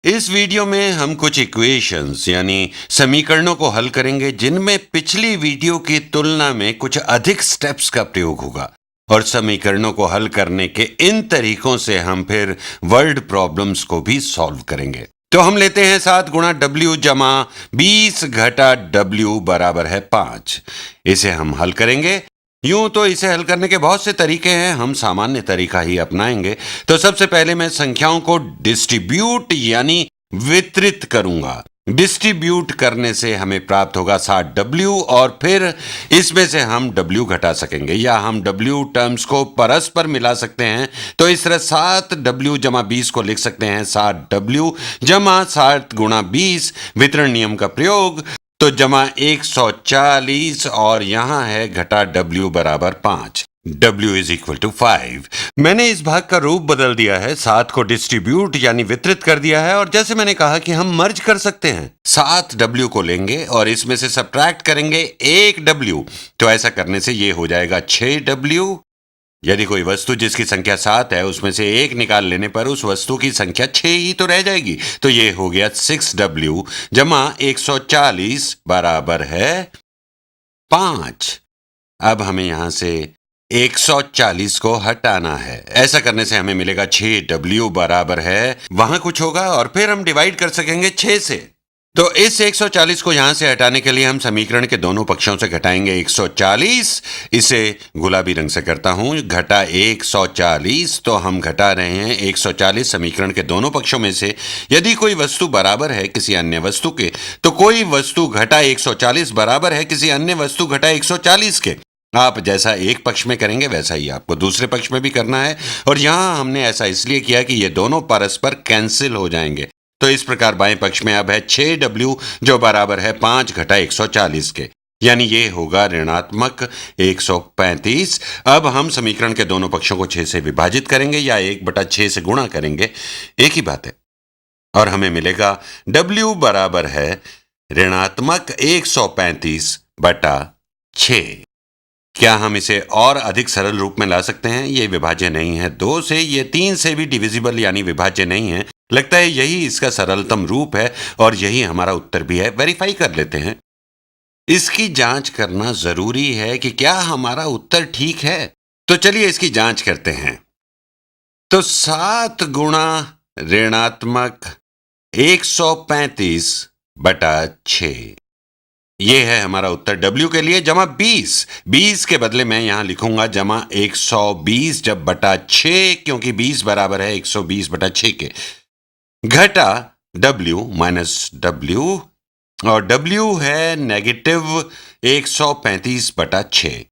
इस वीडियो में हम कुछ इक्वेशंस यानी समीकरणों को हल करेंगे जिनमें पिछली वीडियो की तुलना में कुछ अधिक स्टेप्स का प्रयोग होगा और समीकरणों को हल करने के इन तरीकों से हम फिर वर्ड प्रॉब्लम्स को भी सॉल्व करेंगे। तो हम लेते हैं 7 गुणा W जमा 20 घटा W बराबर है 5। इसे हम हल करेंगे। यूं तो इसे हल करने के बहुत से तरीके हैं, हम सामान्य तरीका ही अपनाएंगे। तो सबसे पहले मैं संख्याओं को डिस्ट्रीब्यूट यानी वितरित करूंगा। डिस्ट्रीब्यूट करने से हमें प्राप्त होगा 60W और फिर इसमें से हम W घटा सकेंगे या हम W टर्म्स को परस्पर मिला सकते हैं। तो इस तरह 7W जमा 20 को लिख सकते हैं 60W जमा 7 गुणा 20 वितरण नियम का प्रयोग तो जमा 140 और यहां है घटा W बराबर 5। W is equal to 5। मैंने इस भाग का रूप बदल दिया है, 7 को डिस्ट्रीब्यूट यानी वितरित कर दिया है और जैसे मैंने कहा कि हम मर्ज कर सकते हैं। 7W को लेंगे और इसमें से सब्ट्रैक्ट करेंगे 1W। तो ऐसा करने से ये हो जाएगा 6W। यदि कोई वस्तु जिसकी संख्या 7 है उसमें से 1 निकाल लेने पर उस वस्तु की संख्या 6 ही तो रह जाएगी। तो ये हो गया 6W जमा 140 बराबर है 5। अब हमें यहां से 140 को हटाना है। ऐसा करने से हमें मिलेगा 6W बराबर है वहां कुछ होगा और फिर हम डिवाइड कर सकेंगे 6 से। तो इस 140 को यहां से हटाने के लिए हम समीकरण के दोनों पक्षों से घटाएंगे 140। इसे गुलाबी रंग से करता हूं, घटा 140। तो हम घटा रहे हैं 140 समीकरण के दोनों पक्षों में से। यदि कोई वस्तु बराबर है किसी अन्य वस्तु के तो कोई वस्तु घटा 140 बराबर है किसी अन्य वस्तु घटा 140 के। आप जैसा एक पक्ष में करेंगे वैसा ही आपको दूसरे पक्ष में भी करना है और यहां हमने ऐसा इसलिए किया कि ये दोनों परस्पर कैंसिल हो जाएंगे। तो इस प्रकार बाएं पक्ष में अब है 6W जो बराबर है 5 घटा 140 के, यानी ये होगा ऋणात्मक 135। अब हम समीकरण के दोनों पक्षों को 6 से विभाजित करेंगे या 1/6 से गुणा करेंगे, एक ही बात है। और हमें मिलेगा W बराबर है ऋणात्मक 135/6। क्या हम इसे और अधिक सरल रूप में ला सकते हैं? ये विभाज्य नहीं है 2 से, ये 3 से भी डिविजिबल यानी विभाज्य नहीं है। लगता है यही इसका सरलतम रूप है और यही हमारा उत्तर भी है। वेरीफाई कर लेते हैं। इसकी जांच करना जरूरी है कि क्या हमारा उत्तर ठीक है। तो चलिए इसकी जांच करते हैं। तो 7 गुणा ऋणात्मक 135/6 ये है हमारा उत्तर W के लिए, जमा 20 के बदले मैं यहां लिखूंगा जमा 120 जब बटा 6, क्योंकि 20 बराबर है 120/6 के, घटा W माइनस W और W है नेगेटिव 135/6।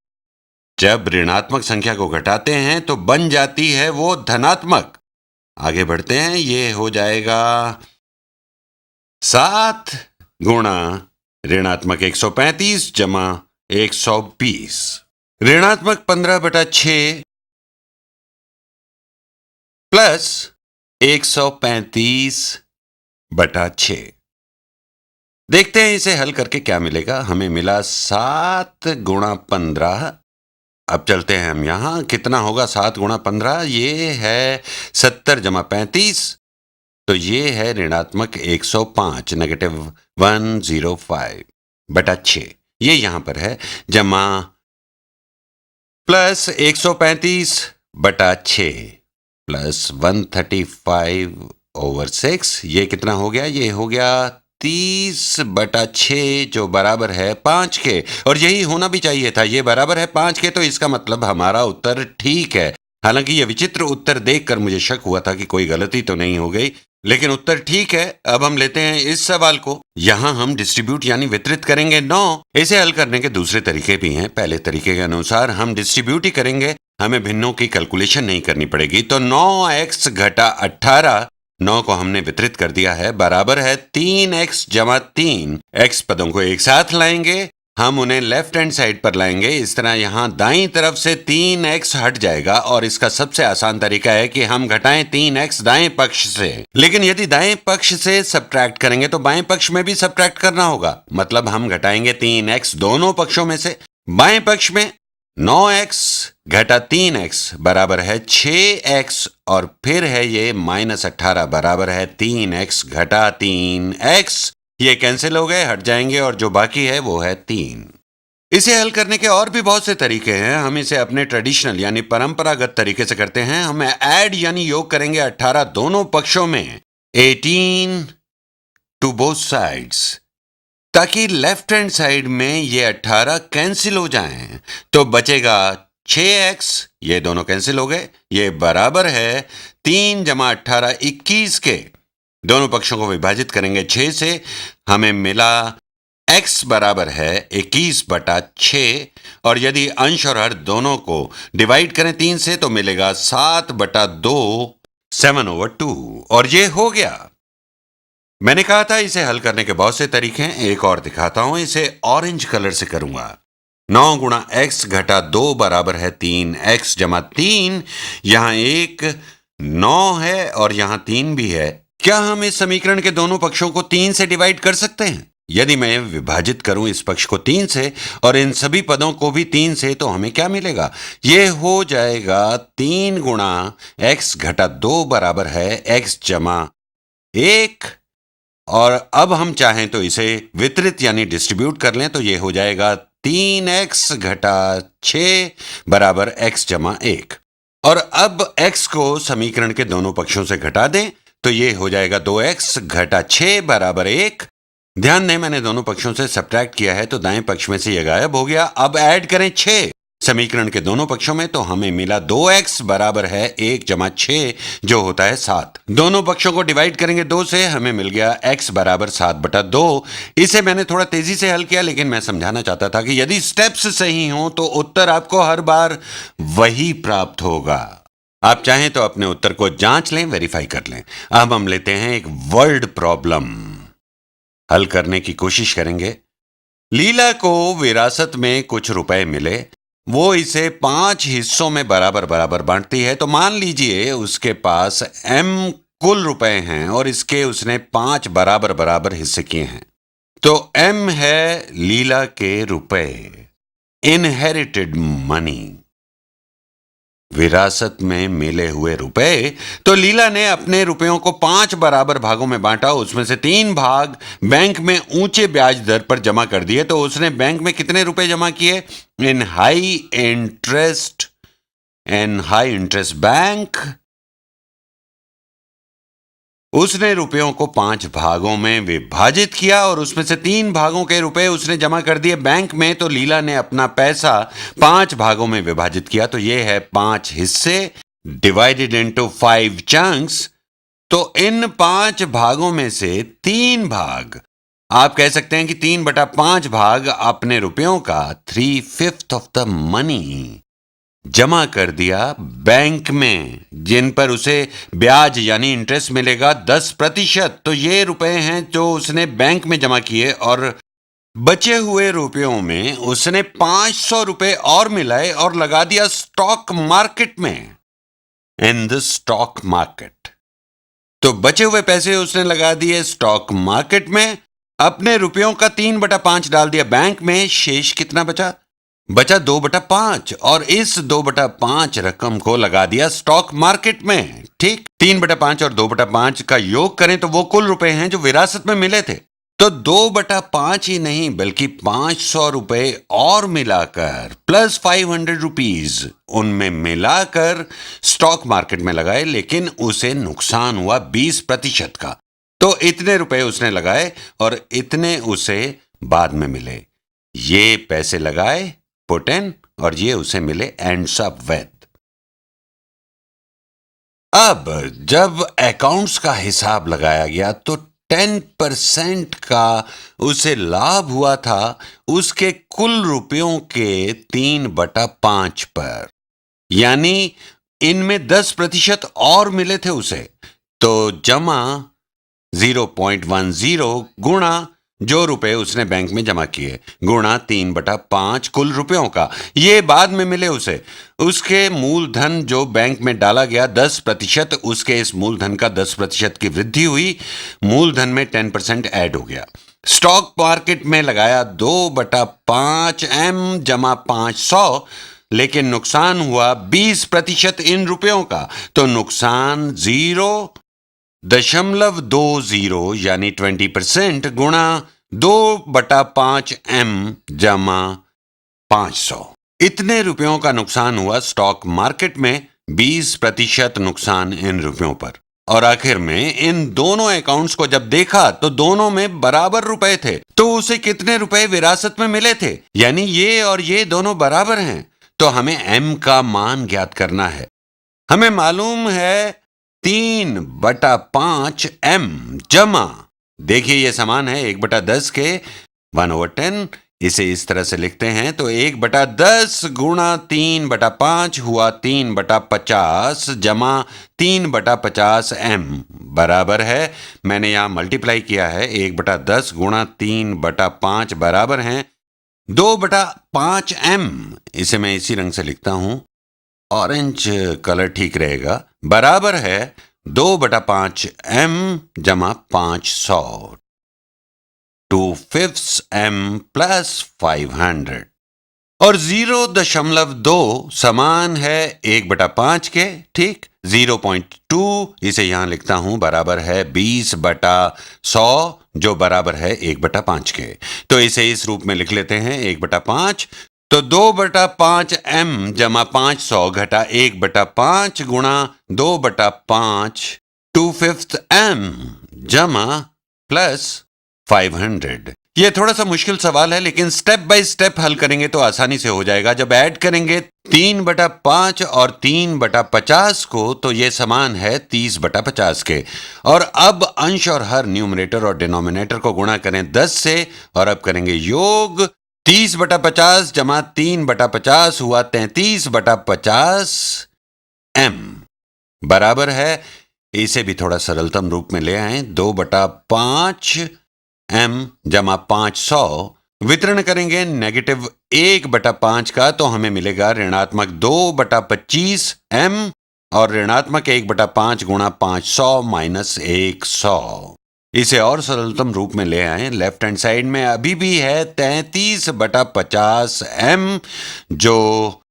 जब ऋणात्मक संख्या को घटाते हैं तो बन जाती है वो धनात्मक। आगे बढ़ते हैं, ये हो जाएगा 7 गुणा ऋणात्मक 135 जमा 120 ऋणात्मक 15/6 प्लस 135/6। देखते हैं इसे हल करके क्या मिलेगा। हमें मिला 7 गुणा 15। अब चलते हैं हम यहां, कितना होगा 7 गुणा 15? ये है 70 जमा 35। तो ये है ऋणात्मक 105 नेगेटिव 105/6। ये यहां पर है जमा प्लस 135/6 प्लस 135/6। ये कितना हो गया? ये हो गया 30/6 जो बराबर है 5 के, और यही होना भी चाहिए था। ये बराबर है 5 के, तो इसका मतलब हमारा उत्तर ठीक है। हालांकि ये विचित्र उत्तर देखकर मुझे शक हुआ था कि कोई गलती तो नहीं हो गई, लेकिन उत्तर ठीक है। अब हम लेते हैं इस सवाल को। यहां हम डिस्ट्रीब्यूट यानी वितरित करेंगे 9। इसे हल करने के दूसरे तरीके भी हैं। पहले तरीके के अनुसार हम डिस्ट्रीब्यूट ही करेंगे, हमें भिन्नों की कैलकुलेशन नहीं करनी पड़ेगी। तो 9x घटा 18, 9 को हमने वितरित कर दिया है, बराबर है 3x जमा 3। x पदों को एक साथ लाएंगे, हम उन्हें लेफ्ट हैंड साइड पर लाएंगे। इस तरह यहां दाईं तरफ से 3x हट जाएगा और इसका सबसे आसान तरीका है कि हम घटाएं 3x दाएं पक्ष से। लेकिन यदि दाएं पक्ष से सब्ट्रैक्ट करेंगे तो बाएं पक्ष में भी सब्ट्रैक्ट करना होगा, मतलब हम घटाएंगे 3x दोनों पक्षों में से। बाएं पक्ष में 9x घटा 3x बराबर है 6x और फिर है ये -18 बराबर है 3x घटा 3x। ये कैंसिल हो गए, हट जाएंगे और जो बाकी है वो है 3। इसे हल करने के और भी बहुत से तरीके हैं। हम इसे अपने ट्रेडिशनल यानी परंपरागत तरीके से करते हैं। हम ऐड यानी योग करेंगे 18 दोनों पक्षों में, 18 टू बोथ साइड्स, ताकि लेफ्ट हैंड साइड में ये 18 कैंसिल हो जाएं। तो बचेगा 6x, ये दोनों कैंसिल हो गए, ये बराबर है 3 जमा 18 21 के। दोनों पक्षों को विभाजित करेंगे 6 से, हमें मिला x बराबर है 21/6 और यदि अंश और हर दोनों को डिवाइड करें 3 से तो मिलेगा 7/2 7/2 और ये हो गया। मैंने कहा था इसे हल करने के बहुत से तरीके हैं, एक और दिखाता हूं। इसे ऑरेंज कलर से करूंगा। 9 गुणा x घटा 2 बराबर है 3x जमा 3। यहां एक 9 है और यहां 3 भी है। क्या हम इस समीकरण के दोनों पक्षों को 3 से डिवाइड कर सकते हैं? यदि मैं विभाजित करूं इस पक्ष को 3 से और इन सभी पदों को भी 3 से, तो हमें क्या मिलेगा? यह हो जाएगा 3 गुणा x घटा 2 बराबर है x जमा 1। और अब हम चाहें तो इसे वितरित यानी डिस्ट्रीब्यूट कर लें, तो ये हो जाएगा 3x घटा 6 बराबर x जमा 1। और अब x को समीकरण के दोनों पक्षों से घटा दें तो ये हो जाएगा 2x घटा 6 बराबर 1। ध्यान दें, मैंने दोनों पक्षों से सब्ट्रैक्ट किया है तो दाएं पक्ष में से ये गायब हो गया। अब ऐड करें 6 समीकरण के दोनों पक्षों में, तो हमें मिला 2x बराबर है 1 जमा 6 जो होता है 7। दोनों पक्षों को डिवाइड करेंगे 2 से, हमें मिल गया x बराबर 7/2। इसे मैंने थोड़ा तेजी से हल किया, लेकिन मैं समझाना चाहता था कि यदि स्टेप्स सही हों तो उत्तर आपको हर बार वही प्राप्त होगा। आप चाहें तो अपने उत्तर को जांच लें, वेरीफाई कर लें। अब हम लेते हैं एक वर्ड प्रॉब्लम, हल करने की कोशिश करेंगे। लीला को विरासत में कुछ रुपए मिले, वो इसे 5 हिस्सों में बराबर बराबर बांटती है। तो मान लीजिए उसके पास m कुल रुपए हैं और इसके उसने 5 बराबर बराबर हिस्से किए हैं। तो m है लीला के रुपए, इनहेरिटेड मनी, विरासत में मिले हुए रुपए। तो लीला ने अपने रुपयों को 5 बराबर भागों में बांटा, उसमें से 3 भाग बैंक में ऊंचे ब्याज दर पर जमा कर दिए। तो उसने बैंक में कितने रुपए जमा किए? इन हाई इंटरेस्ट बैंक उसने रुपयों को 5 भागों में विभाजित किया और उसमें से 3 भागों के रुपए उसने जमा कर दिए बैंक में। तो लीला ने अपना पैसा 5 भागों में विभाजित किया, तो ये है 5 हिस्से डिवाइडेड इनटू 5 चंक्स। तो इन 5 भागों में से 3 भाग, आप कह सकते हैं कि 3/5 भाग अपने रुपयों का 3/5 ऑफ द मनी जमा कर दिया बैंक में, जिन पर उसे ब्याज यानी इंटरेस्ट मिलेगा 10%। तो ये रुपए हैं जो उसने बैंक में जमा किए और बचे हुए रुपयों में उसने 500 रुपए और मिलाए और लगा दिया स्टॉक मार्केट में, इन द स्टॉक मार्केट। तो बचे हुए पैसे उसने लगा दिए स्टॉक मार्केट में, अपने रुपयों का 3/5 डाल दिया बैंक में। शेष कितना बचा? 2/5 और इस 2/5 रकम को लगा दिया स्टॉक मार्केट में। ठीक, 3/5 और 2/5 का योग करें तो वो कुल रुपए हैं जो विरासत में मिले थे। तो 2/5 ही नहीं बल्कि 500 रुपए और मिलाकर प्लस 500 रुपीज उनमें मिलाकर स्टॉक मार्केट में लगाए, लेकिन उसे नुकसान हुआ 20% का। तो इतने रुपए उसने लगाए और इतने उसे बाद में मिले। ये पैसे लगाए पुट इन और ये उसे मिले एंड्स अप विद। अब जब अकाउंट्स का हिसाब लगाया गया तो 10% का उसे लाभ हुआ था उसके कुल रुपयों के 3/5 पर, यानी इनमें 10% और मिले थे उसे। तो जमा 0.10 गुणा जो रुपए उसने बैंक में जमा किए गुणा 3/5 कुल रुपयों का, ये बाद में मिले उसे। उसके मूलधन जो बैंक में डाला गया 10%, उसके इस मूलधन का 10% की वृद्धि हुई, मूलधन में 10% ऐड हो गया। स्टॉक मार्केट में लगाया 2/5 m जमा 500, लेकिन नुकसान हुआ 20% इन रुपयों का, तो नुकसान 0.20 यानी 20% गुणा 2/5M जमा 500। इतने रुपयों का नुकसान हुआ स्टॉक मार्केट में, 20% नुकसान इन रुपयों पर। और आखिर में इन दोनों अकाउंट्स को जब देखा तो दोनों में बराबर रुपए थे, तो उसे कितने रुपए विरासत में मिले थे, यानी ये और ये दोनों बराबर हैं। तो हमें M का मान ज्ञात करना है। हमें मालूम है 3/5M जमा, देखिए ये समान है 1/10 के 1/10। इसे इस तरह से लिखते हैं तो 1/10 गुणा 3/5 हुआ 3/50 जमा 3/50M बराबर है, मैंने यहां मल्टीप्लाई किया है, 1/10 गुणा 3/5 बराबर है 2/5M। इसे मैं इसी रंग से लिखता हूं, ऑरेंज कलर ठीक रहेगा, बराबर है 2/5M जमा 500, 2/5M प्लस 500। और 0.2 समान है 1/5 के, ठीक। 0.2 इसे यहां लिखता हूं, बराबर है 20/100 जो बराबर है 1/5 के। तो इसे इस रूप में लिख लेते हैं 1/5, तो 2/5M जमा 500 घटा 1/5 गुणा 2/5 2/5M जमा प्लस 500। ये थोड़ा सा मुश्किल सवाल है, लेकिन स्टेप बाय स्टेप हल करेंगे तो आसानी से हो जाएगा। जब ऐड करेंगे 3/5 और 3/50 को तो ये समान है 30/50 के। और अब अंश और हर, न्यूमरेटर और डिनोमिनेटर को गुणा करें 10 से, और अब करेंगे योग। 30/50 जमा 3/50 हुआ 33/50M बराबर है, इसे भी थोड़ा सरलतम रूप में ले आए, 2/5M जमा 500। वितरण करेंगे -1/5 का तो हमें मिलेगा ऋणात्मक 2/25M और ऋणात्मक 1/5 गुणा 500 माइनस 100। इसे और सरलतम रूप में ले आए, लेफ्ट हैंड साइड में अभी भी है 33/50M जो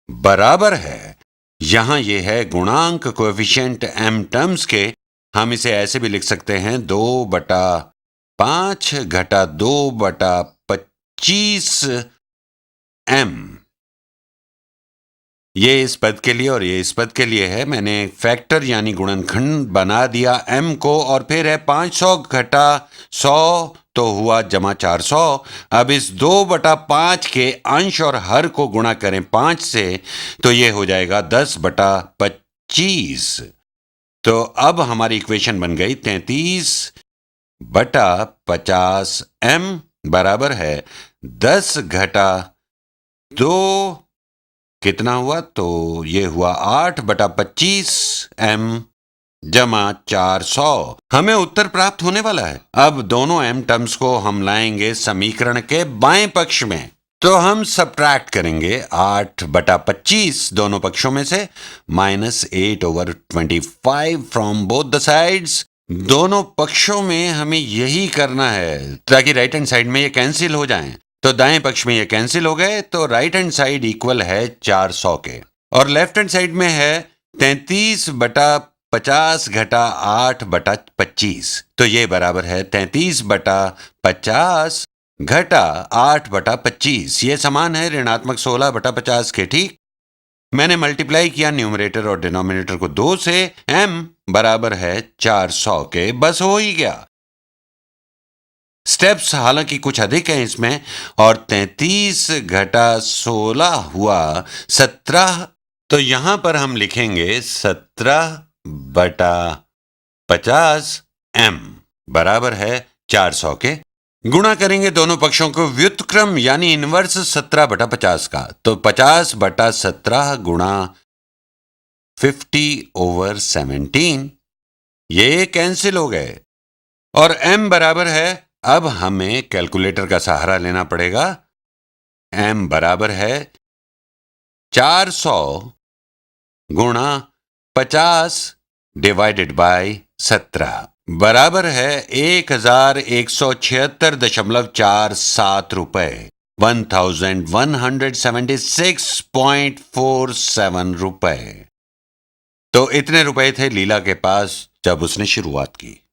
बराबर है, यहां ये है गुणांक कोएफिशिएंट M टर्म्स के। हम इसे ऐसे भी लिख सकते हैं 2/5 घटा 2/25M। ये इस पद के लिए और ये इस पद के लिए है। मैंने फैक्टर यानी गुणनखंड बना दिया M को, और फिर है 500 घटा 100 तो हुआ जमा 400। अब इस 2/5 के अंश और हर को गुणा करें 5 से तो ये हो जाएगा 10/25। तो अब हमारी इक्वेशन बन गई 33/50M बराबर है 10 घटा 2, कितना हुआ, तो ये हुआ 8/25M जमा 400। हमें उत्तर प्राप्त होने वाला है। अब दोनों M टर्म्स को हम लाएंगे समीकरण के बाएं पक्ष में, तो हम सब्ट्रैक्ट करेंगे 8/25 दोनों पक्षों में से, -8/25 फ्रॉम बोथ द साइड्स। दोनों पक्षों में हमें यही करना है ताकि राइट हैंड साइड में ये कैंसिल हो जाएं। तो दाएं पक्ष में ये कैंसिल हो गए, तो राइट हैंड साइड इक्वल है 400 के, और लेफ्ट हैंड साइड में है 33/50 घटा 8/25, तो ये बराबर है 33/50 घटा 8/25। ये समान है ऋणात्मक 16/50 के, ठीक। मैंने मल्टीप्लाई किया न्यूमरेटर और डिनोमिनेटर को 2 से, M बराबर है 400 के, बस हो ही गया। स्टेप्स हालांकि कुछ अधिक हैं इसमें, और 33 घटा 16 हुआ 17, तो यहां पर हम लिखेंगे 17/50M बराबर है 400 के। गुणा करेंगे दोनों पक्षों को व्युत्क्रम यानी इनवर्स 17/50 का, तो 50/17 गुणा 50/17, ये कैंसिल हो गए, और M बराबर है, अब हमें कैलकुलेटर का सहारा लेना पड़ेगा। M बराबर है 400 गुणा 50 डिवाइडेड बाय 17 बराबर है 1176.47 रुपए। 1176.47 रुपए। तो इतने रुपए थे लीला के पास जब उसने शुरुआत की।